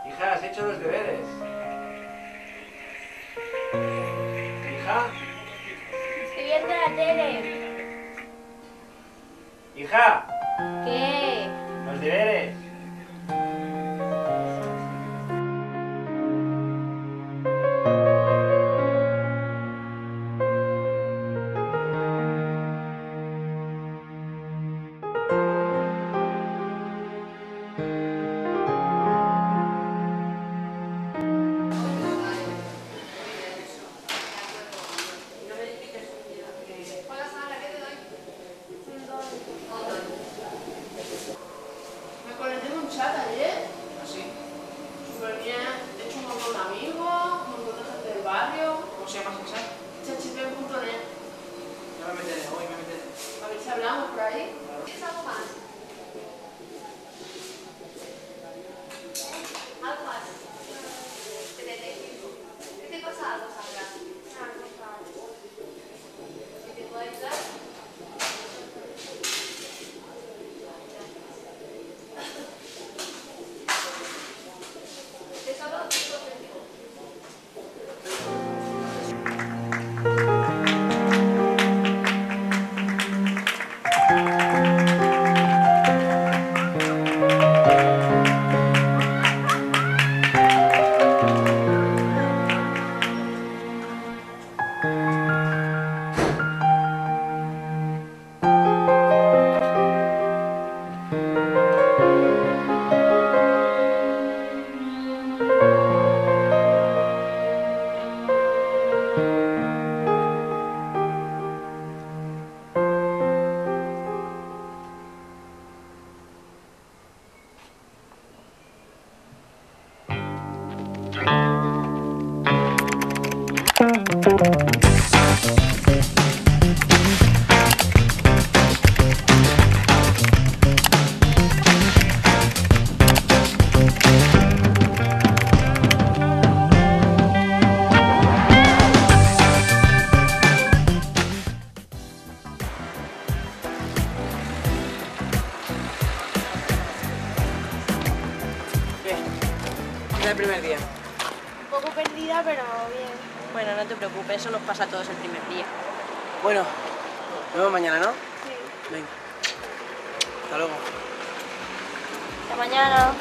Hija, ¿has hecho los deberes? Hija, Estoy viendo la tele. hija, ¿Qué? los deberes. Me conecté en un chat ayer, ¿Así? súper bien, he hecho un montón de amigos, un montón de gente del barrio, ¿Cómo se llama ese chat? chachipén.net, Ya me meteré, hoy me meteré. a ver si hablamos por ahí. ¿Tienes algo más? ¿Algo más? 75. ¿Qué te pasa algo, Sandra? ¿Qué te puedo ayudar? ¿Te salgo? Es el primer día. Un poco perdida, pero bien. Bueno, no te preocupes, eso nos pasa a todos el primer día. Bueno, nos vemos mañana, ¿no? Sí. Venga. Hasta luego. Hasta mañana.